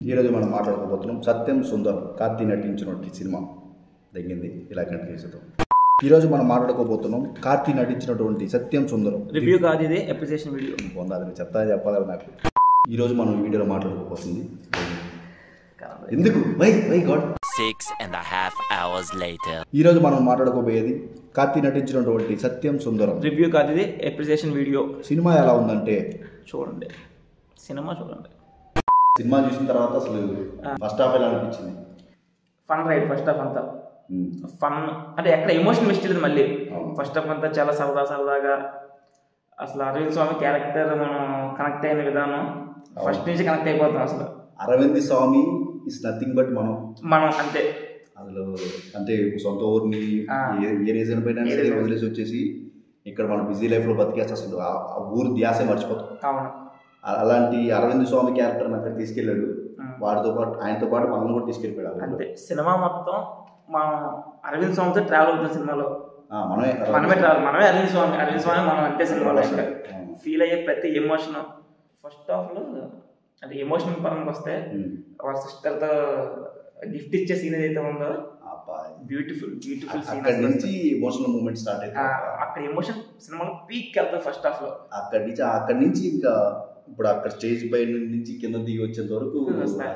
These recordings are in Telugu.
ఈరోజు మనం మాట్లాడుకోబోతున్నాం సత్యం సుందరం కార్తీ నటించినటువంటి సినిమా తగ్గింది ఇలా కంటిన్యూ చేద్దాం. ఈరోజు మనం మాట్లాడుకోబోతున్నాం కార్తీ నటించినటువంటి సత్యం సుందరం రివ్యూ కాదు, ఇది అప్రిసియేషన్ వీడియో. పొందాలని చెప్పాలి నాకు. ఈరోజు మనం వీడియోలో మాట్లాడుకోబోతుంది ఎందుకు వై గాడ్ 6.5 hours later. ఈరోజు మనం మాట్లాడుకోబోయేది కార్తీ నటించినటువంటి సత్యం సుందరం రివ్యూ కాదు, ఇది అప్రిసియేషన్ వీడియో. సినిమా ఎలా ఉందంటే చూడండి, సినిమా చూడండి. సినిమా చూసిన తర్వాత అసలు ఫస్ట్ హాఫ్ ఎలా అనిపించింది? ఫన్ రైడ్ ఫస్ట్ హాఫ్ అంతా ఫన్, అంటే ఎక్కడ ఎమోషన్ మిస్ చేయలేదు. మళ్ళీ ఫస్ట్ హాఫ్ అంతా చాలా సరదాగా అసలు అరవింద్ స్వామి క్యారెక్టర్ మనం కనెక్ట్ అయిన విధానం ఫస్ట్ నుంచి కనెక్ట్ అయిపోతాం. అసలు అరవింద్ స్వామి ఇస్ నథింగ్ బట్ మనం అంతే. అసలు అంటే సొంత ఊరిని ఏ రీజన్ పైన వదిలేసి వచ్చేసి ఇక్కడ మనం బిజీ లైఫ్లో బతికేస్తే అసలు ఆ ఊరు ధ్యాసే మర్చిపోతాం. అవును, అలాంటి అరవింద్ స్వామి క్యారెక్టర్ని అక్కడ తీసుకెళ్ళాడు. వాటితో పాటు ఆయనతో పాటు మనల్ని కూడా తీసుకెళ్ళిపోయాడు. అంతే. సినిమా మొత్తం మనం అరవింద్ స్వామితో ట్రావెల్ అవుతుంది. సినిమాలో మనమే అరవింద్ స్వామి మనం అంటే సినిమాలో ఫీల్ అయ్యే ప్రతి ఎమోషన్ ఫస్ట్ హాఫ్ లో అంటే ఎమోషన్ పరంగా వస్తే వాళ్ళ సిస్టర్తో గిఫ్ట్ ఇచ్చే సీన్ ఏదైతే ఉందో బ్యూటిఫుల్ సీన్. అక్కడి నుంచి ఎమోషనల్ మూమెంట్ స్టార్ట్ అయితే అక్కడ ఎమోషన్ సినిమాలో పీక్ వెళ్తాయి ఫస్ట్ హాఫ్ లో. అక్కడి నుంచి ఇంకా ఇప్పుడు అక్కడ స్టేజ్ పై నుంచి కింద దిగి వచ్చేంత వరకు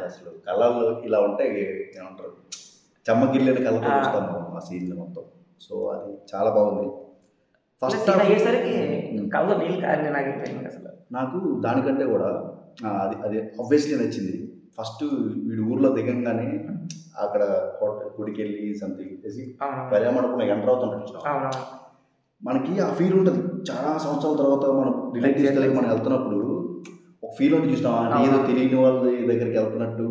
అసలు కళ్ళల్లో ఇలా ఉంటాయి, ఏమంటారు చెమ్మగిల్లని కళ్ళతో చూస్తాము ఆ సీన్ మొత్తం. సో అది చాలా బాగుంది. ఫస్ట్ అయ్యేసరికి కళ్ళలో నీళ్ళు కారినాయి నాకు. అసలు నాకు దానికంటే కూడా అది ఆబ్వియస్లీ నచ్చింది. ఫస్ట్ వీడు ఊర్లో దిగంగానే అక్కడ గుడికి వెళ్ళి సంథింగ్ చేసి కళ్యాణమండపంలో ఎంటర్ అవుతున్నట్టు మనకి ఆ ఫీల్ ఉంటుంది. చాలా సంవత్సరాల తర్వాత మనం రిలేటివ్స్ దగ్గరికి మనం వెళ్తున్నప్పుడు ఒక ఫీల్ ఉంటుంది. చూసినాం అంటే ఏదో తెలియని వాళ్ళ దగ్గరికి వెళ్తున్నట్టు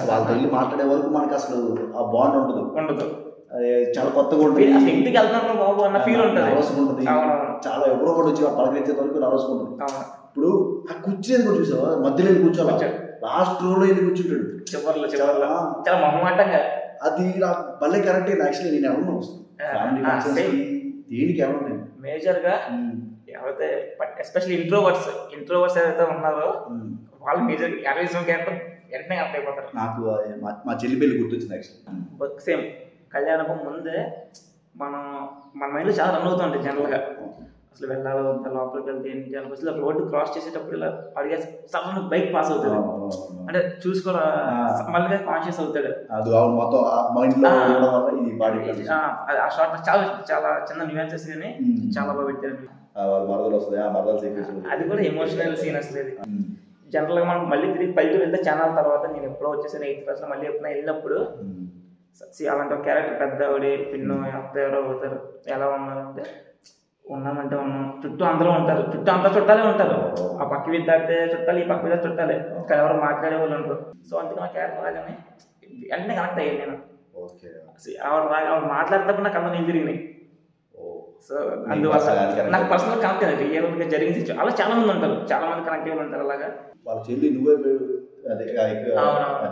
వాళ్ళతో వెళ్ళి మాట్లాడే వరకు మనకి అసలు ఆ బాండ్ ఉండదు. అది చాలా కొత్తగా ఉంటుంది. ఇంటికి వెళ్తున్నప్పుడు బాబు అన్న ఫీల్ ఉంటుంది, నర్వస్గా ఉంటుంది. చాలా ఎవరో కూడా వచ్చి పలకరించే వరకు నర్వస్గా ఉంటుంది. ఇప్పుడు ఆ కూర్చునేది కూడా చూసావా, మధ్యలో వెళ్ళి కూర్చోవాలి, లాస్ట్ రోలో వెళ్ళి కూర్చుంటాడు చివర్లో చాలా మొహమాటంగా. అది నాకు భలే కరెక్ట్ అయింది. యాక్చువల్లీ నేను ఎవరు దేనికి ఎవరు మేజర్ గా ఎవరైతే ఎస్పెషల్లీ ఇంట్రోవర్ట్స్ ఏదైతే ఉన్నారో వాళ్ళు మేజర్ అరవింద్ క్యారెక్టర్ వెంటనే కనెక్ట్ అయిపోతారు. నాకు మా చెల్లి పెళ్లి గుర్తొచ్చింది. యాక్చువల్లీ సేమ్ కళ్యాణం ముందే మన మైండ్లో చాలా రన్ అవుతుంటాయి జనరల్గా. అసలు వెళ్ళాలి లోపలికి వెళ్తే ఏంటి అని అసలు రోడ్డు క్రాస్ చేసేటప్పుడు ఇలా అడిగే సడన్ బైక్ పాస్ అవుతాడు అంటే చూసుకోవడం మళ్ళీ కాన్షియస్ అవుతాడు. ఆ షార్ట్ చాలా చిన్న న్యూయాన్సెస్ కానీ చాలా బాగా పెట్టారు. అది కూడా ఎమోషనల్ సీన్. అసలు అది జనరల్గా మనం మళ్ళీ తిరిగి పల్లెటూరు వెళ్తే ఛానల్ తర్వాత నేను ఎప్పుడో వచ్చేసాను 8th class లో మళ్ళీ ఎప్పుడైనా వెళ్ళినప్పుడు అలాంటి ఒక క్యారెక్టర్ పెద్దవాడి పిన్ను అత్త ఎవరో అవుతారు. ఎలా ఉన్నారంటే ఉన్నామంటే ఉన్నాం, చుట్టూ అందరూ ఉంటారు, చుట్టూ అంతా చుట్టాలే ఉంటారు. ఆ పక్క విద్యార్థి చుట్టాలి, ఈ పక్క విద్యార్థి చుట్టాలే, ఇక్కడ ఎవరు మాట్లాడే వాళ్ళు ఉంటారు. సో అందుకని ఆ క్యారెక్టర్ రాగానే వెంటనే కనెక్ట్ అయ్యాను నేను. ఆవిడ మాట్లాడినప్పుడు నాకు అందరూ నీళ్ళు తిరిగినాయి. సో అందువల్ల నాకు పర్సనల్ కనెక్ట్ అయ్యింది. రియల్గా జరిగిన సిచ్యువేషన్ అలా చాలా మంది ఉంటారు, చాలా మంది కనెక్ట్ అయ్యి ఉంటారు. అలాగా వాళ్ళ చెల్లి నువ్వే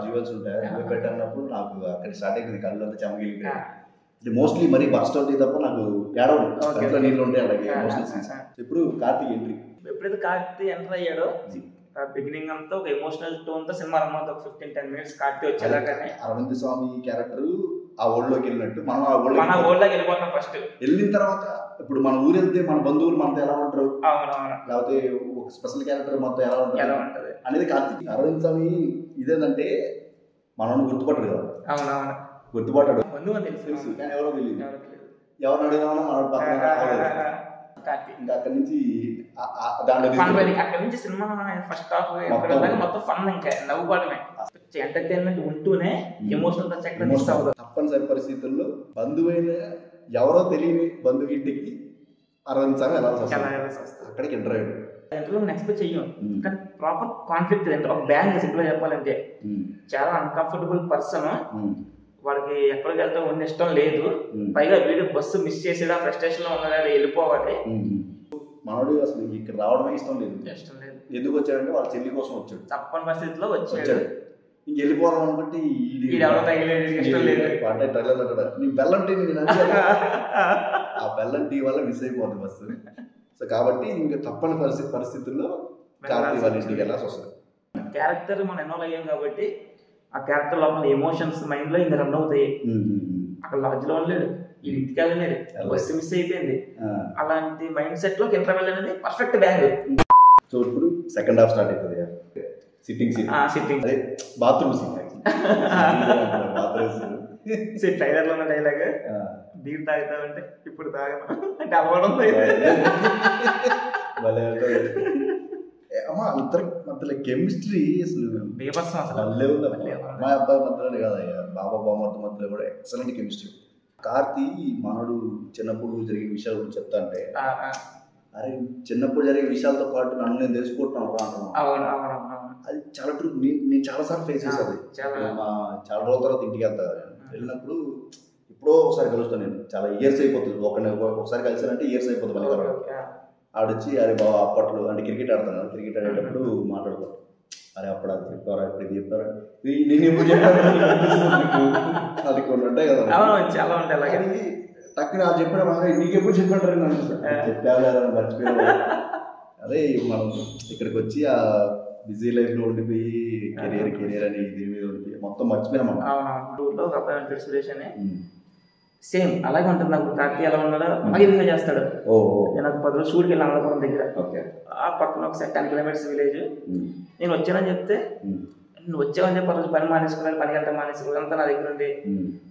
జీవన్స్ ఉంటాయి నువ్వే పెట్టినప్పుడు నాకు అక్కడ స్టార్ట్ అయింది. కళ్ళు అంతా చెమగిలి మోస్ట్లీ మరీ బస్ స్టాప్ తప్ప నాకు ఏడవడం నీళ్ళు ఉంటాయి అలాగే ఎమోషనల్ సీన్స్. ఇప్పుడు కార్తీక్ ఎంట్రీ ఎప్పుడైతే కార్తీక్ ఎంటర్ అయ్యాడో బిగినింగ్ అంతా ఒక ఎమోషనల్ టోన్ తో సినిమా రమ్మంతా ఒక 15-10 minutes కార్తీక్ వచ్చేదాకానే అరవింద్ స్వామి క్యారెక్టర్ ఆ ఓల్డ్లోకి వెళ్ళినట్టు మనం ఆ ఓల్డ్లోకి వెళ్ళిపోతాం. ఫస్ట్ వెళ్ళిన తర్వాత ఇప్పుడు మన ఊరు వెళ్తే మన బంధువులు మనతో ఎలా ఉంటారు, లేకపోతే ఒక స్పెషల్ క్యారెక్టర్ మనతో ఎలా ఉంటుంది అనేది కార్తీక్. అరవింద్ స్వామి ఇదేంటంటే మనం గుర్తుపట్టడు కదా. అవునవును, గుర్తుపట్టాడు, తెలుసు కానీ ఎవరో తెలియదు. ఎవరిని అడిగినా మనోడు పక్కన. ఇంకా అక్కడి నుంచి అక్కడి నుంచి సినిమా ఫస్ట్ హాఫ్ మొత్తం ఫన్, ఇంకా నవ్వుకోవడమే, ఎంటర్టైన్మెంట్ ఉంటూనే ఎమోషనల్ టచ్ ఎక్కడ మిస్ అవ్వదు. తప్పనిసరి పరిస్థితుల్లో బంధువైన ఎవరో తెలియని బంధువు ఇంటికి అరవింద్ స్వామి ఎలా అక్కడికి ఎంటర్ అయ్యాడు. ఇంటర్వ్యూ మనం ఎక్స్పెక్ట్ చెయ్యం, కానీ ప్రాపర్ కాన్ఫ్లిక్ట్ అంటే ఒక బ్యాంక్ సింపుల్ గా చెప్పాలంటే చాలా అన్కంఫర్టబుల్ పర్సన్. వాడికి ఎక్కడికి వెళ్తే ఉన్న ఇష్టం లేదు, పైగా వీడు బస్సు మిస్ చేసేదా ఫ్రస్ట్రేషన్ లో ఉన్నదా వెళ్ళిపోవాలి. మనోడు అసలు ఇక్కడ రావడమే ఇష్టం లేదు. ఎందుకు వచ్చాడంటే వాళ్ళ చెల్లి కోసం వచ్చాడు. తప్పని పరిస్థితిలో వచ్చాడు. ఇంక వెళ్ళిపోవడం అనుకుంటే ఇష్టం లేదు అంటే ట్రైలర్ నీ బెల్లం టీ ఆ బెల్లం టీ వల్ల మిస్ అయిపోతుంది బస్సు. సో కాబట్టి ఇంకా తప్పని పరిస్థితుల్లో కార్తీక్ వాళ్ళ ఇంటికి వెళ్ళాల్సి వస్తుంది. క్యారెక్టర్ మనం ఇన్వాల్వ్ అయ్యాం కాబట్టి ఆ క్యారెక్టర్ లోపల ఎమోషన్స్ మైండ్ లో ఇంకా రన్ అవుతాయి. అక్కడ లాడ్జ్ లో ఉండలేడు, ఈ ఇంటికి వెళ్ళలేడు, బస్సు మిస్ అయిపోయింది, అలాంటి మైండ్ సెట్ లోకి ఇంటర్వెల్ అనేది పర్ఫెక్ట్ బ్యాంగ్. సో ఇప్పుడు సెకండ్ హాఫ్ స్టార్ట్ అవుతుంది, సిట్టింగ్ సిట్టింగ్ అదే bathroom scene. Bathroom scene trailer లో ఉన్న డైలాగ్, బీర్ తాగుతావంటే ఇప్పుడు తాగను అంటే అవ్వడం అమ్మా ఇద్దరు మధ్యలో కెమిస్ట్రీ అసలు బీభత్సం అసలు. మా అబ్బాయి మధ్యలో కాదయ్యా, బాబా బామ్మతో మధ్యలో కూడా ఎక్సలెంట్ కెమిస్ట్రీ. కార్తీ మనోడు చిన్నప్పుడు జరిగిన విషయాల గురించి చెప్తా అంటే, అరే చిన్నప్పుడు జరిగే విషయాలతో పాటు నన్ను నేను తెలుసుకుంటున్నాను అంటున్నాను. అది చాలా ట్రూ. నేను చాలా సార్లు ఫేస్ చేసేది. చాలా రోజుల తర్వాత ఇంటికి వెళ్ళినప్పుడు ఎప్పుడో ఒకసారి కలుస్తాను నేను. చాలా ఇయర్స్ అయిపోతుంది, ఒకసారి కలిసానంటే ఇయర్స్ అయిపోతుంది. మళ్ళీ ఆడొచ్చి అరే బాబా అప్పట్లో అంటే క్రికెట్ ఆడతాను, క్రికెట్ ఆడేటప్పుడు మాట్లాడతాను, అరే అప్పుడు అది చెప్పారా ఇప్పుడు ఇది చెప్పారా నేను ఎప్పుడు చెప్పాను అది కొన్ని ఉంటాయి కదా చాలా ఉంటాయి. అలాగే టక్కున అది చెప్పాడు, నీకెప్పుడు చెప్పాడు నన్ను చెప్పాను మర్చిపోయాను. అదే మనం ఇక్కడికి వచ్చి ఆ బిజీ లైఫ్ లో ఉండిపోయి కెరియర్ అని దీని మీద ఉండిపోయి మొత్తం మర్చిపోయినా మనం. సురేష్ అని సేమ్ అలాగే ఉంటుంది. నాకు కార్తీ ఎలా ఉన్నాడో అలాగే విధంగా చేస్తాడు. నేను 10 రోజులు షూట్కి వెళ్ళి అమలాపురం దగ్గర, ఆ పక్కన ఒక 10 kilometers విలేజ్. నేను వచ్చానని చెప్తే నువ్వు వచ్చావని చెప్పి ఆ రోజు పని మానేసుకున్నాను, పని గంట మానేసుకుని అంతా నా దగ్గర ఉండి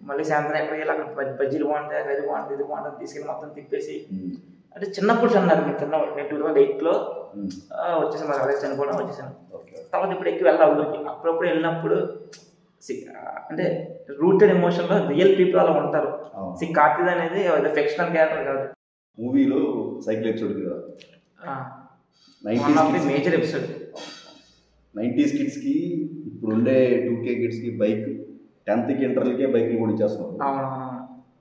మళ్ళీ సాయంత్రం ఎక్కడికి వెళ్ళి అక్కడ బజ్జీలు బాగుంటాయి, అది బాగుంటుంది, ఇది బాగుంటుంది తీసుకెళ్ళి మొత్తం తిప్పేసి. అంటే చిన్నప్పుడు అన్నారు, నేను 2008లో వచ్చేసాను, మరి అలాగే చనిపోవడం వచ్చేసాను. తర్వాత ఇప్పుడు ఎక్కి వెళ్ళాలి ఊరికి. అప్పుడప్పుడు వెళ్ళినప్పుడు అంటే రూటెడ్ ఎమోషన్ లో రియల్ పీపుల్ అలా ఉంటారు. కార్తీక్ అనేది ఫిక్షనల్ క్యారెక్టర్ కాదు. మూవీలో సైకిల్ ఎపిసోడ్ కదా, మేజర్ ఎపిసోడ్. 90s కిడ్స్ కి ఇప్పుడు ఉండే 2K కిడ్స్ కి బైక్ 10th ఇంటర్లకే బైక్లు కొనిచ్చేస్తున్నాం.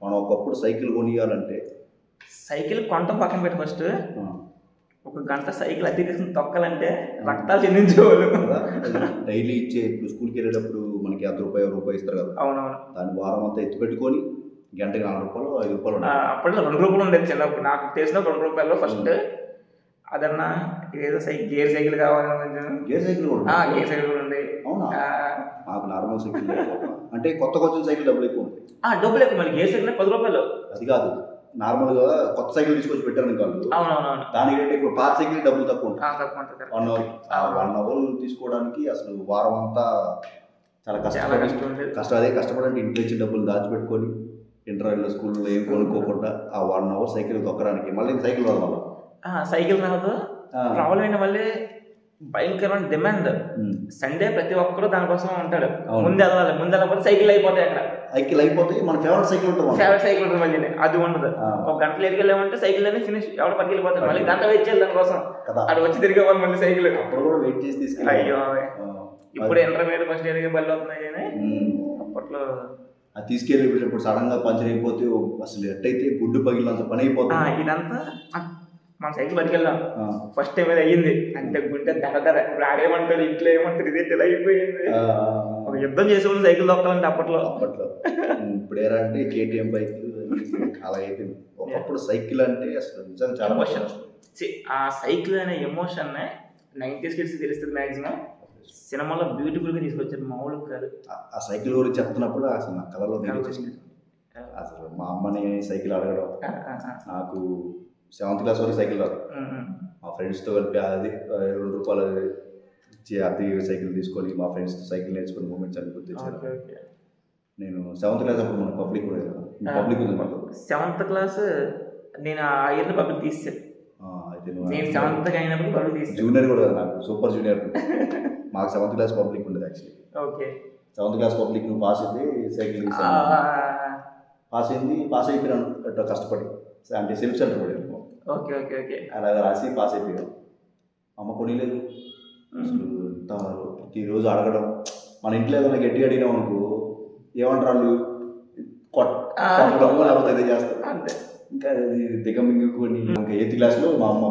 మనం ఒకప్పుడు సైకిల్ కొనియాలంటే సైకిల్ కొనటం పక్కన పెట్టి ఫస్ట్ ఒక గంట సైకిల్ అద్దె తీసుకుని తొక్కాలంటే రక్తాలు చెందించేవాళ్ళు. డైలీ ఇచ్చే ఇప్పుడు స్కూల్కి వెళ్ళేటప్పుడు మనకి ₹1 ఇస్తారు కదా, అవునవును, దాన్ని వారం అంతా ఎత్తి పెట్టుకొని గంటకి ₹4 ₹5. అప్పట్లో ₹2 ఉండేది చిన్నప్పుడు. నాకు తెలిసిన ₹2 ఫస్ట్ అదన్నా ఏదో గేర్ సైకిల్ కావాలని. గేర్ సైకిల్ కూడా గేర్ సైకిల్ కూడా ఉండే. అవునా? నాకు నార్మల్ సైకిల్ అంటే కొత్త సైకిల్ డబ్బులు ఎక్కువ ఉంటాయి. డబ్బులు ఎక్కువ, మళ్ళీ గేర్ సైకిల్ ₹10. అది కాదు, నార్మల్ గా కొత్త సైకిల్ తీసుకొచ్చి పెట్టారు కాదు, అవునవును, దానికి ఇప్పుడు పాత సైకిల్ డబ్బులు తక్కువ ఉంటాయి. 1 hour తీసుకోవడానికి అసలు వారం అంతా చాలా కష్టపడండి. ఇంట్లో ఇచ్చిన డబ్బులు దాచిపెట్టుకొని ఇంటర్వెల్ స్కూల్లో ఏం కొనుక్కోకుండా ఆ 1 hour సైకిల్ తొక్కడానికి మళ్ళీ సైకిల్ రాదు. సైకిల్ రాదు, రావాలంటే మళ్ళీ భయంకరమైన డిమాండ్. సండే ప్రతి ఒక్కరు దానికోసం ఉంటాడు. ముందు వెళ్ళకపోతే సైకిల్ అయిపోతాయి. అక్కడ సైకిల్ అయిపోతాయి, మన ఫేవరెట్ సైకిల్ ఉంటుంది మళ్ళీ అది ఉండదు. ఒక గంట లేట్కి వెళ్ళామంటే సైకిల్ అనేది ఫినిష్, ఎవరు పట్టుకెళ్ళిపోతాడు. మళ్ళీ గంట వెయిట్ చేయాలి దానికోసం, అది వచ్చి తిరిగేవాళ్ళు మళ్ళీ సైకిల్. అప్పుడు కూడా వెయిట్ చేసి తీసుకెళ్ళి. అయ్యో ఇప్పుడు ఇంటర్మీడియట్ ఫస్ట్ ఇయర్ బళ్ళు అవుతున్నాయి కానీ అప్పట్లో అది తీసుకెళ్ళి ఇప్పుడు సడన్ గా పంచర్ అయిపోతే అసలు ఎట్టయితే గుడ్డు పగిలినంత పని అయిపోతుంది. ఇదంతా మన సైకిల్ పట్టుకెళ్ళాం ఫస్ట్ టైం అది అయ్యింది. అంటే గుండె దడ ఇప్పుడు ఆడేమంటాడు, ఇంట్లో ఏమంటారు, ఇదే ఇలా అయిపోయింది. ఒక యుద్ధం చేసేవాళ్ళు సైకిల్ తొక్కాలంటే అప్పట్లో. ఇప్పుడు ఎలా అంటే KTM బైక్ అలా అయిపోయింది. ఒకప్పుడు సైకిల్ అంటే అసలు నిజంగా చాలా ఎమోషన్. ఆ సైకిల్ అనే ఎమోషన్ 90s కిడ్స్ తెలుస్తుంది మ్యాక్సిమం. సినిమాలో బ్యూటిఫుల్ గా తీసుకొచ్చారు, మామూలు కాదు. ఆ సైకిల్ గురించి చెప్తున్నప్పుడు అసలు నా కళలో అసలు మా అమ్మని సైకిల్ అడగడం, నాకు 7th క్లాస్ వరకు సైకిల్ రాదు. మా ఫ్రెండ్స్తో కలిపి అది ₹2 ఇచ్చి అద్దె సైకిల్ తీసుకొని మా ఫ్రెండ్స్తో సైకిల్ నేర్చుకుని మూమెంట్స్ అని గుర్తించాను. నేను 7th క్లాస్ అప్పుడు మన పబ్లిక్ ఉంది కదా, పబ్లిక్ ఉంది మాకు. 7th క్లాస్ నేను ఆ ఇయర్ పబ్లిక్ తీసాను. నేను 7th అయినప్పుడు పబ్లిక్ తీసాను. జూనియర్ కూడా కదా, నాకు సూపర్ జూనియర్. మాకు 7th క్లాస్ పబ్లిక్ ఉండేది actually. Okay, 7th class public నువ్వు పాస్ అయితే సైకిల్ పాస్ అయిపోయినాను అట్లా కష్టపడి. అంటే సెల్ఫ్ సెంటర్ పడి అలా రాసి పాస్ అయిపోయాను. అమ్మ కొనిలేదు. అసలు ప్రతిరోజు అడగడం, మన ఇంట్లో ఏదైనా గట్టిగా అడిగినాం అనుకో ఏమంటారు వాళ్ళు, కొట్టడం లేకపోతే అదే చేస్తారు. ఇంకా అది దిగమింగుకొని ఇంకా 8th క్లాస్లో మా అమ్మ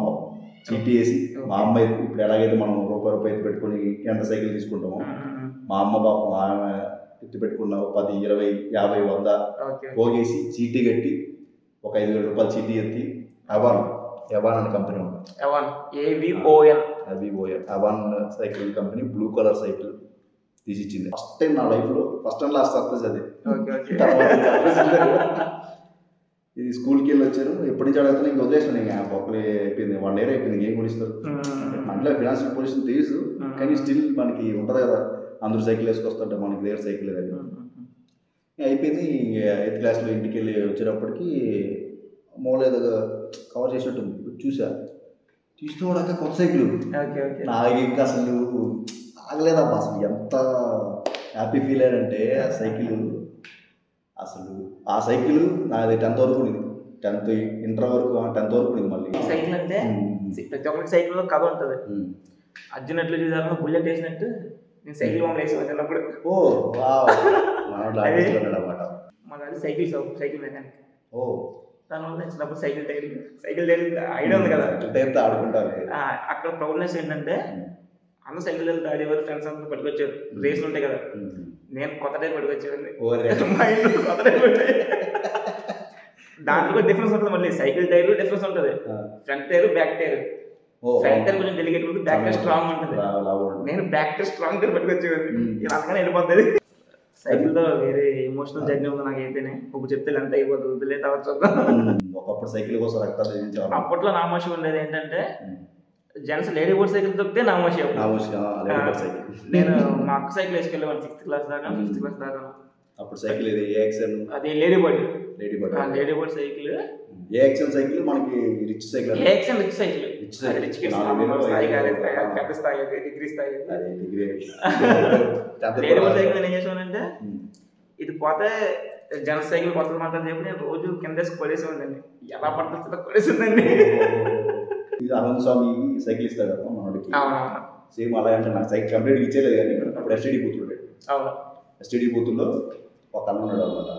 చీటీ వేసి, మా అమ్మ ఇప్పుడు ఎలాగైతే మనం ₹1 ఎత్తి పెట్టుకొని ఎంత సైకిల్ తీసుకుంటామో, మా అమ్మ పాపం ఆమె ఎత్తి పెట్టుకున్న 10, 20, 50, 100 పోగేసి చీటీ కట్టి ఒక ₹5,000 చీటీ ఎత్తి ఎవాన్ అనే కంపెనీ ఉంటుంది, Avon cycle company, blue colour cycle తీసిచ్చింది. ఫస్ట్ టైం నా లైఫ్లో ఫస్ట్ అండ్ లాస్ట్ సర్ప్రైజ్ అది. ఇది స్కూల్కి వెళ్ళి వచ్చాను, ఎప్పటి నుంచి అడుగుతాను, ఇంక వదిలేసాను. ఇంకా ఒకరి అయిపోయింది, 1 year అయిపోయింది, ఏం కొనిస్తారు. మనలో ఫినాన్షియల్ పొజిషన్ తెలుసు, కానీ స్టిల్ మనకి ఉంటుంది కదా, అందరూ సైకిల్ వేసుకొస్తుంటే మనకి దగ్గర సైకిల్ లేదని అయిపోయింది. 8th క్లాస్లో ఇంటికి వెళ్ళి వచ్చేటప్పటికి ఏదో కవర్ చేసినట్టు చూసా, చూస్తూ కూడా కొత్త సైకిల్. నాకు ఇంకా అసలు ఆగలేదబ్బా, అసలు ఎంత హ్యాపీ ఫీల్ అయ్యాడంటే ఆ సైకిల్. అసలు ఆ సైకిల్ నాది 10th వరకు ఉంది, 10th ఇంటర్ వరకు 10th వరకు ఉంది. మళ్ళీ సైకిల్ అంటే ప్రతి ఒక్కటి సైకిల్లో కథ ఉంటుంది. అర్జునట్లు చూసాను, బుల్లెట్ వేసినట్టు నేను సైకిల్ బొమ్మలు వేసి వచ్చినప్పుడు అన్నమాట. మన అది సైకిల్ సైకిల్ మెకానిక్. దానివల్ల చిన్నప్పుడు సైకిల్ టైర్ ఐడియా ఉంది కదా, టైర్తో ఆడుకుంటారు. అక్కడ ప్రౌడ్నెస్ ఏంటంటే అందరూ సైకిల్ వెళ్తే ఆడేవారు, ఫ్రెండ్స్ అందరూ పట్టుకొచ్చారు, రేసులు ఉంటాయి కదా, నేను కొత్త టైర్ పట్టుకొచ్చేవాడిని. కొత్త టైర్ దాంట్లో డిఫరెన్స్ ఉంటుంది. మళ్ళీ సైకిల్ టైర్ డిఫరెన్స్ ఉంటుంది, front tyre back tyre. Front tyre కొంచెం డెలికేట్ ఉంటుంది, బ్యాక్ టైర్ స్ట్రాంగ్ ఉంటుంది. నేను బ్యాక్ టైర్ స్ట్రాంగ్ టైర్ పట్టుకొచ్చేవాడిని, ఇలా అందుకని వెళ్ళిపోతుంది. సైకిల్తో వేరే ఎమోషనల్ జర్నీ ఉంది నాకైతేనే. ఇప్పుడు చెప్తే ఎంత అయిపోతుంది లేదు ఒకప్పుడు సైకిల్ కోసం రక్తాలు. అప్పట్లో నామోషి ఉండేది ఏంటంటే జెంట్స్ లేడీ బోర్డ్ సైకిల్ దొరికితే నామోషి. నేను మా అక్క సైకిల్ వేసుకెళ్ళేవాడిని 6th క్లాస్ దాకా, 5th క్లాస్ దాకా. అప్పుడు సైకిల్ అది lady board cycle. AXL cycle మనకి rich cycle. AXL rich cycle, పెద్ద స్థాయి, డిగ్రీ స్థాయి. లేడీ బోర్డ్ సైకిల్ ఏం చేసానంటే ఇది పోతే జెంట్స్ సైకిల్ కొత్తది మాత్రం చెప్పి నేను రోజు కింద పడేసి ఉందండి, ఎలా పడుతుందో పడేసి ఉందండి. అనంత స్వామి సైకిల్ ఇస్తాడు కదా మనోడికి, సేమ్ అలా అంటే నాకు సైకిల్ కంప్లీట్ ఇచ్చేలేదు. కానీ అప్పుడు ఎస్టీడీ బూత్ ఉండే, ఎస్టీడీ బూత్లో ఒక అన్న ఉన్నాడు అనమాట,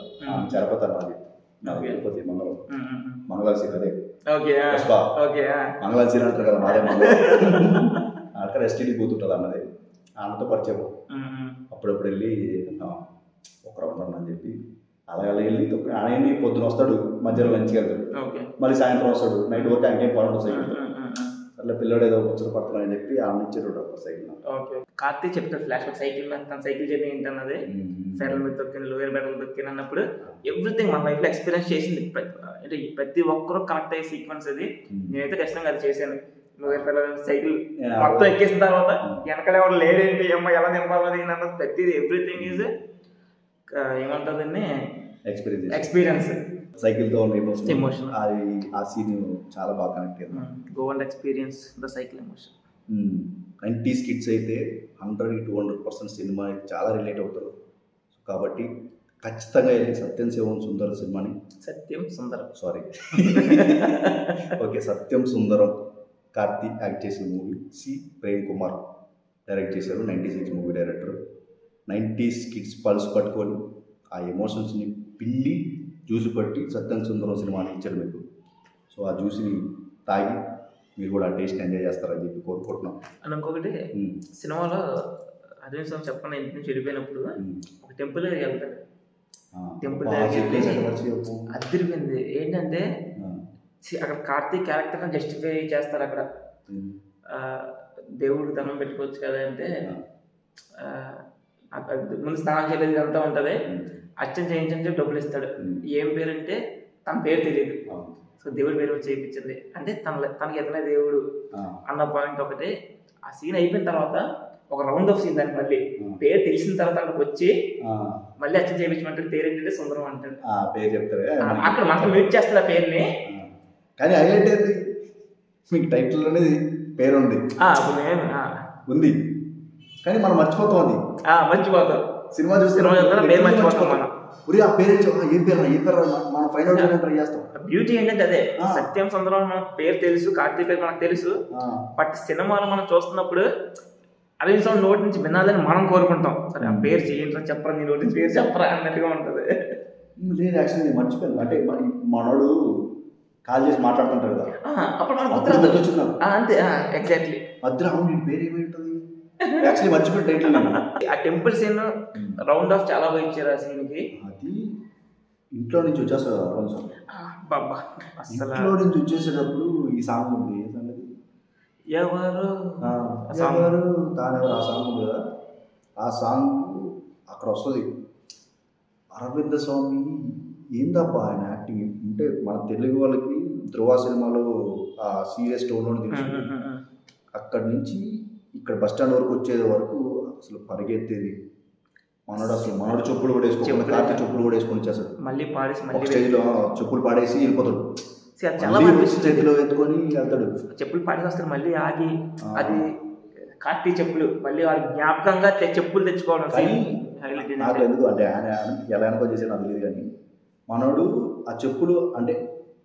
చరపతి అన్నది నాకు తిరుపతి మంగళ సీన్. అదే మంగళ సీన్ అంటారు కదా, మాదే అక్కడ ఎస్టీడీ బూత్ ఉంటుంది అన్నది. అన్నతో పరిచయం, అప్పుడప్పుడు వెళ్ళి ఒక రౌండ్ అని చెప్పి అలా వెళ్ళి ఆయన పొద్దున వస్తాడు, మధ్యాహ్నం లంచ్కి వెళ్తాడు, మళ్ళీ సాయంత్రం వస్తాడు, నైట్ వరకు ఆయనకేం పనుంటుంది సైకిల్. అట్లా పిల్లడు ఏదో ముచ్చట పడుతున్నాడని చెప్పి ఆమె ఇచ్చాడు సైకిల్. కార్తీక్ చెప్తాడు ఫ్లాష్ సైకిల్, తన సైకిల్ జర్నీ ఏంటన్నది. ఫెరల్ మీద తొక్కిన, లోయర్ బెటల్ తొక్కిన అన్నప్పుడు ఎవ్రీథింగ్ మన లైఫ్లో ఎక్స్పీరియన్స్ చేసింది. అంటే ప్రతి ఒక్కరూ కనెక్ట్ అయ్యే సీక్వెన్స్ అది. నేనైతే ఖచ్చితంగా అది చేశాను. లోయర్ బెటల్ సైకిల్ మొత్తం ఎక్కేసిన తర్వాత వెనకాల ఎవరు లేడేంటి, అమ్మ ఎలా నింపాలని అన్నది ప్రతిది ఎవ్రీథింగ్ ఈజ్ ఏమంటుందండి ఎక్స్పీరియన్స్. సైకిల్ తో ఎమోషన్ అది ఆ సీన్ చాలా బాగా కనెక్ట్ అయింది. Go and experience the cycle emotion. 90s kids అయితే 100-200% సినిమా చాలా రిలేట్ అవుతారు. కాబట్టి ఖచ్చితంగా వెళ్ళి సత్యం శివం సుందరం సినిమాని, సత్యం సుందరం కార్తీక్ యాక్ట్ చేసిన movie, C Prem Kumar direct చేశారు. 96 movie director. 90s kids pulse పట్టుకొని ఆ ఎమోషన్స్ని పిండి జ్యూస్ పట్టి సత్యం సుందరం సినిమాని ఇచ్చారు మీకు. సో ఆ జ్యూస్ని తాగి మీరు కూడా ఆ టేస్ట్ ఎంజాయ్ చేస్తారని చెప్పి కోరుకుంటున్నాం. అండ్ ఇంకొకటి, సినిమాలో అదే చెప్పకుండా ఇంటి నుంచి వెళ్ళిపోయినప్పుడు ఒక టెంపుల్ వెళ్తాడు. టెంపుల్ అదిరిపోయింది. ఏంటంటే అక్కడ కార్తీక్ క్యారెక్టర్ జస్టిఫై చేస్తారు. అక్కడ దేవుడికి దండం పెట్టుకోవచ్చు కదా అంటే ముందు స్నానం చేయలేదు ఇదంతా ఉంటుంది, అర్చన చేయించని డబ్బులు ఇస్తాడు. ఏం పేరు అంటే తన పేరు తెలియదు. సో దేవుడి పేరు చేయించింది అంటే తనకి ఎతనే దేవుడు అన్న పాయింట్ ఒకటి. ఆ సీన్ అయిపోయిన తర్వాత ఒక రౌండ్ ఆఫ్ సీన్ దానికి మళ్ళీ పేరు తెలిసిన తర్వాత అక్కడికి వచ్చి మళ్ళీ అర్చన చేయించమంటాడు. పేరు ఏంటంటే సుందరం అంటాడు. పేరు చెప్తాడు అక్కడ మాత్రం మీట్ చేస్తాడు ఆ పేరుని. కానీ హైలైట్ ఏంది, మీకు టైటిల్ అనేది పేరు ఉంది ఉంది కానీ మనం మర్చిపోతాం. అది మర్చిపోతాం. సినిమా చూస్తే మర్చిపోతాం మనం. ఆ పేరు ఏ పేరు మనం ఫైండ్ అవుట్ చేయడానికి ట్రై చేస్తాం. బ్యూటీ ఏంటంటే అదే, సత్యం సుందరం మనకు పేరు తెలుసు, కార్తీక్ పేరు మనకు తెలుసు. బట్ సినిమాలో మనం చూస్తున్నప్పుడు అదే నోటి నుంచి వినాలని మనం కోరుకుంటాం. సరే ఆ పేరు చేయండి, చెప్పరా నీ నోటి నుంచి పేరు చెప్పరా అన్నట్టుగా ఉంటుంది. లేదు యాక్చువల్లీ నేను మర్చిపోయాను. అంటే మనోడు కాల్ చేసి మాట్లాడుతుంటారు కదా, అప్పుడు అంతే ఎగ్జాక్ట్లీ మధ్య పేరు ఏమైంటుంది యాక్చువల్లీ మర్చిపోయిన టైటిల్. ఆ టెంపుల్ సీన్ రౌండ్ ఆఫ్ చాలా బాగా ఇచ్చారు ఆ సీన్కి. అది ఇంట్లో నుంచి వచ్చేస్తాడు బాబా, ఇంట్లో నుంచి వచ్చేసేటప్పుడు ఈ సాంగ్ ఉంది. ఎవరు తానెవరు ఆ సాంగ్ ఉంది కదా, ఆ సాంగ్ అక్కడ వస్తుంది. అరవింద స్వామి ఏందబ్బా ఆయన యాక్టింగ్ అంటే మన తెలుగు వాళ్ళకి ధ్రువ సినిమాలో ఆ సీరియస్ టోన్లో తెలుసు. అక్కడి నుంచి ఇక్కడ బస్ స్టాండ్ వరకు వచ్చేది వరకు అసలు పరిగెత్తేది మనోడు చెప్పులు కూడా వేసుకొని కార్తీ చెప్పులు కూడా వేసుకొని వచ్చేస్తాడు. మళ్ళీ పాడేసి ఒక స్టేజ్లో చెప్పులు పాడేసి వెళ్ళిపోతాడు. చేతిలో ఎత్తుకొని వెళ్తాడు. చెప్పులు పాడేసి వస్తాడు. మళ్ళీ ఆగి అది కార్తీ చెప్పులు మళ్ళీ వాడి జ్ఞాపకంగా చెప్పులు తెచ్చుకోవడం. నాకు ఎందుకు అంటే ఆయన ఎలా అనుకో చేసాడు నాకు తెలియదు కానీ మనోడు ఆ చెప్పులు అంటే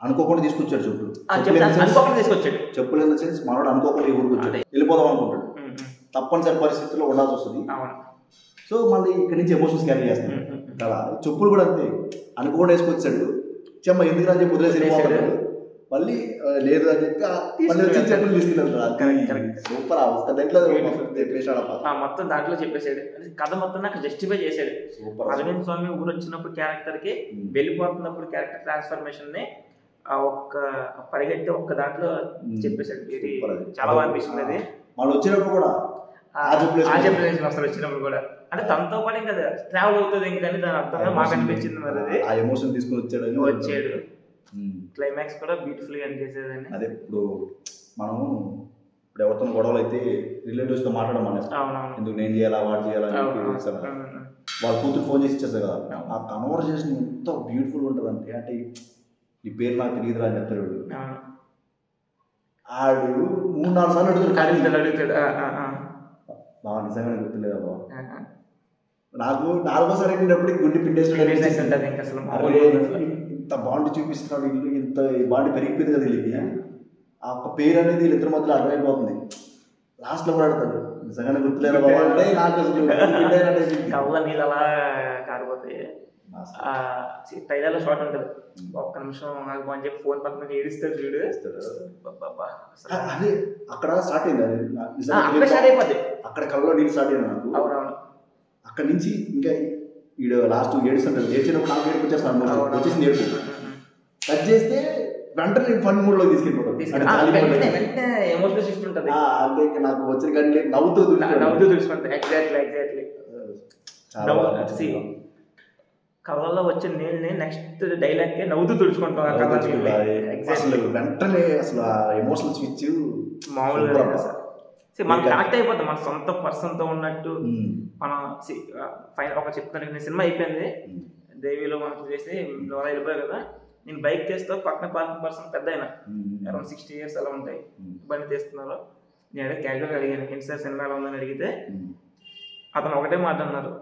అనుకోకుండా తీసుకొచ్చాడు. చెప్పులు ఇన్ ద సెన్స్ మనోడు అనుకోకుండా ఊరికి వచ్చాడు, వెళ్ళిపోదాం అనుకుంటాడు. తప్పనిసరి పరిస్థితుల్లో ఉండాల్సి వస్తుంది. సో మళ్ళీ ఇక్కడి నుంచి ఎమోషన్స్ క్యారీ చేస్తాడు కదా. చెప్పులు కూడా అంతే అనుకోకుండా వేసుకొచ్చాడు. చెమ్మ ఎందుకు అని చెప్పి వదిలేసి వెళ్ళిపోతాడు. మళ్ళీ లేదు అని చెప్పి మళ్ళీ వచ్చి చెప్పులు తీసుకెళ్తాడు. సూపర్. ఒక్క దాంట్లో మొత్తం దాంట్లో చెప్పేసాడు. కథ మొత్తం నాకు జస్టిఫై చేశాడు. అరవింద్ స్వామి ఊరు వచ్చినప్పుడు క్యారెక్టర్ కి వెళ్ళిపోతున్నప్పుడు క్యారెక్టర్ ట్రాన్స్ఫర్మేషన్ ని ఒక్క పరిగెత్తి ఒక్క దాంట్లో చెప్పేశాడు. ఇది చాలా బాగా అనిపిస్తుంది. అది వాళ్ళు వచ్చినప్పుడు కూడా అసలు వచ్చినప్పుడు కూడా అంటే తనతో పాటు ఇంకా ట్రావెల్ అవుతుంది. ఇంకా దాని అర్థంగా మాకు అనిపించింది. మరి అది ఆ ఎమోషన్ తీసుకుని వచ్చాడు. క్లైమాక్స్ కూడా బ్యూటిఫుల్ గా అనిపించేదని. అదే ఇప్పుడు మనము ఇప్పుడు ఎవరితో గొడవలు అయితే రిలేటివ్స్ తో మాట్లాడడం ఎందుకు నేను చేయాలా వాడు చేయాలా వాళ్ళ కూతురు ఫోన్ చేసి ఇచ్చేస్తారు కదా. ఆ కన్వర్సేషన్ ఎంత బ్యూటిఫుల్ ఉంటుంది అంటే అంటే ఈ పేరు నాకు తెలియదురా అని చెప్తాడు. ఆడు 3-4 సార్లు అడుగుతాడు. బాగా నిజంగానే గుర్తులేదా బాబు. నాకు 4వ సారి అడిగినప్పుడు గుండె పిండేస్తాడు. ఇంత బాండ్ చూపిస్తున్నాడు ఇల్లు, ఇంత బాండ్ పెరిగిపోయింది కదా వీళ్ళకి. ఆ ఒక్క పేరు అనేది వీళ్ళిద్దరి మధ్యలో అర్థమైపోతుంది. లాస్ట్ లో కూడా ఆడతాడు నిజంగానే గుర్తులేదా బాబు అంటే నాకు అసలు నీళ్ళు అలా కారిపోతాయి. ట్రైలర్లో షార్ట్ ఉంటుంది. ఒక్క నిమిషం నాకు అని చెప్పి ఫోన్ పక్కన ఏడుస్తాడు చూడు. అదే అక్కడ స్టార్ట్ అయింది. అది స్టార్ట్ అయిపోద్ది. అక్కడ కళ్ళలో నీళ్ళు స్టార్ట్ అయింది నాకు. అవునవును. అక్కడ నుంచి ఇంకా వీడు లాస్ట్ ఏడుస్తుంటాడు. ఏడ్చినప్పుడు నాకు ఏడుపు వచ్చేస్తాను. వచ్చేసింది ఏడుపు కట్ చేస్తే వెంటనే ఫన్ మూడ్ లో తీసుకెళ్ళిపోతాడు. ఎమోషనల్ షిఫ్ట్ ఉంటుంది. అంటే నాకు వచ్చిన కంటే నవ్వుతూ చూసుకుంటాను. ఎగ్జాక్ట్లీ కళ్ళల్లో వచ్చే నీళ్ళని నెక్స్ట్ డైలాగ్ కి నవ్వుతూ తుడుచుకుంటాం. అసలు వెంటనే అసలు ఆ ఎమోషనల్ స్విచ్ మామూలుగా మనం కనెక్ట్ అయిపోతాం. మన సొంత పర్సన్ తో ఉన్నట్టు మనం ఒక చెప్తాను. సినిమా అయిపోయింది. దేవిలో మనకు చేసి వెళ్ళిపోయాయి కదా. నేను బైక్ చేస్తూ పక్కన పార్కింగ్ పర్సన్ పెద్ద అయినా అరౌండ్ 60 years అలా ఉంటాయి. బండి తీస్తున్నారు. నేను క్యాజువల్గా అడిగాను ఏంటి సార్ సినిమా ఎలా ఉందని అడిగితే అతను ఒకటే మాట అన్నారు.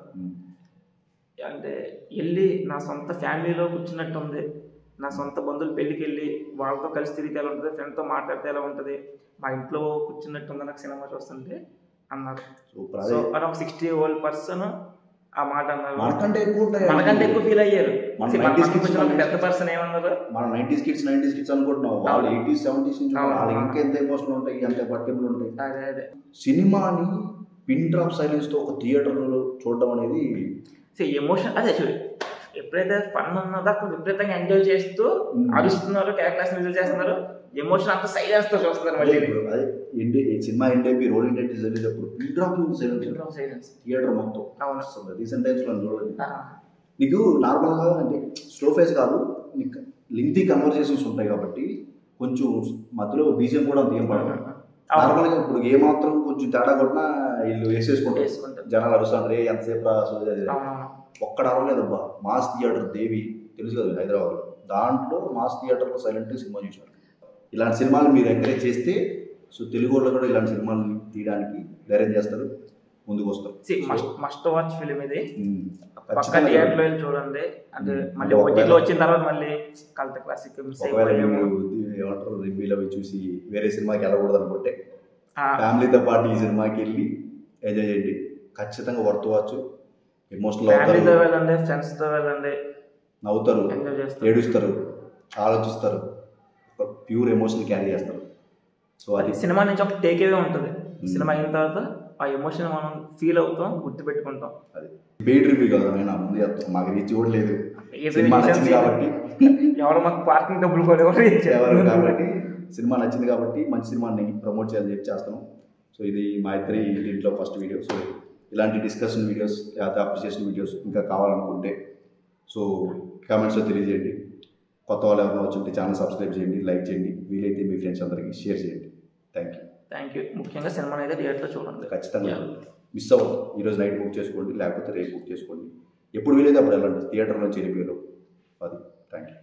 అంటే వెళ్ళి నా సొంత ఫ్యామిలీలో కూర్చున్నట్టు ఉంది. నా సొంత బంధువులు పెళ్ళికి వెళ్ళి వాళ్ళతో కలిసి తిరిగితే ఎలా ఉంటుంది, ఫ్రెండ్తో మాట్లాడితే ఎలా ఉంటుంది, మా ఇంట్లో కూర్చున్నట్టు ఉంది నాకు సినిమా చూస్తుంటే అన్నారు. సో అని ఒక 60 old person ఆ మాట అన్నారు. మనకంటే ఎక్కువ ఫీల్ అయ్యారు. పెద్ద పర్సన్ ఏమన్నారు, మన 90s kids అనుకుంటున్నాం. వాళ్ళు 80s 70s నుంచి వాళ్ళకి ఇంకెంత ఎమోషనల్ ఉంటాయి, ఎంత పట్టింపులు ఉంటాయి. అదే సినిమాని పిన్ డ్రాప్ సైలెన్స్ తో ఒక థియేటర్లో చూడడం అనేది ఎమోషన్. అదే చూడు, ఎప్పుడైతే ఫన్ ఉన్నదో అక్కడ విపరీతంగా ఎంజాయ్ చేస్తూ అరుస్తున్నారు, క్యారెక్టర్స్ విజిల్ చేస్తున్నారు, ఎమోషన్ అంతా సైలెన్స్ తో చూస్తున్నారు. మళ్ళీ అదే సినిమా ఇంటర్వ్యూ రోల్ ఇంటర్వ్యూ జరిగేటప్పుడు పిన్ డ్రాప్ సైలెన్స్ థియేటర్ మొత్తం. అవును, రీసెంట్ టైమ్స్ లో చూడలేదు. నీకు నార్మల్గా అంటే స్లో ఫేస్ కాదు, నీకు లెంగ్తీ కన్వర్సేషన్స్ ఉంటాయి కాబట్టి కొంచెం మధ్యలో బీజిఎం కూడా అంత ఏం పడదు. నార్మల్గా ఇప్పుడు ఏ మాత్రం కొంచెం తేడా కొట్టినా వీళ్ళు వేసేసుకుంటారు. జనాలు అరుస్తుంటారు ఎంతసేపు ఒక్కడ అరవలేదబ్బా. మాస్ థియేటర్ దేవి తెలుసు కదా హైదరాబాద్, దాంట్లో మాస్ థియేటర్లో సైలెంట్గా సినిమా చూసారు. ఇలాంటి సినిమాలు మీరు ఎంకరేజ్ చేస్తే సో తెలుగు వాళ్ళు కూడా ఇలాంటి సినిమాలు తీయడానికి ధైర్యం చేస్తారు, ముందుకు వస్తారు. మస్ట్ వాచ్ ఫిలిం ఇది. పక్క థియేటర్లో చూడండి. అంటే మళ్ళీ ఓటీటీలో వచ్చిన తర్వాత మళ్ళీ కల్ట్ క్లాసిక్ ఏమంటారు రివ్యూలు అవి చూసి వేరే సినిమాకి వెళ్ళకూడదు అనుకుంటే ఫ్యామిలీతో పాటు ఈ సినిమాకి వెళ్ళి ఎంజాయ్ చేయండి. ఖచ్చితంగా వర్త్ వాచ్. ఎమోషనల్ ఫ్యామిలీతో వెళ్ళండి, ఫ్రెండ్స్ తో వెళ్ళండి, నవ్వుతారు, ఏడుస్తారు, ఆలోచిస్తారు, ప్యూర్ ఎమోషన్ క్యారీ చేస్తారు. సో అది సినిమా నుంచి ఒక టేక్ అవే ఉంటుంది. సినిమా అయిన తర్వాత ఆ ఎమోషన్ మనం ఫీల్ అవుతాం, గుర్తుపెట్టుకుంటాం. అది పెయిడ్ రివ్యూ కదా, నేను ముందు చెప్తాను, మాకు రీచ్ కూడా లేదు. సినిమా నచ్చింది కాబట్టి ఎవరు మాకు పార్కింగ్ డబ్బులు కూడా కాబట్టి సినిమా నచ్చింది కాబట్టి మంచి సినిమాని ప్రమోట్ చేయాలని చెప్పి చేస్తాను. సో ఇది మా ఇద్దరి దీంట్లో ఫస్ట్ వీడియో. సో ఇలాంటి డిస్కషన్ వీడియోస్ లేకపోతే అప్రిసియేషన్ వీడియోస్ ఇంకా కావాలనుకుంటే సో కామెంట్స్లో తెలియజేయండి. కొత్త వాళ్ళు ఎవరైనా వచ్చి ఛానల్ సబ్స్క్రైబ్ చేయండి, లైక్ చేయండి, వీలైతే మీ ఫ్రెండ్స్ అందరికీ షేర్ చేయండి. Thank you. ముఖ్యంగా సినిమాని అయితే థియేటర్లో చూడండి, ఖచ్చితంగా మిస్ అవ్వదు. ఈరోజు నైట్ బుక్ చేసుకోండి, లేకపోతే రేపు బుక్ చేసుకోండి. ఎప్పుడు వీలైతే అప్పుడు వెళ్ళండి, థియేటర్ నుంచి వెళ్ళిపోయారు. అది థ్యాంక్ యూ.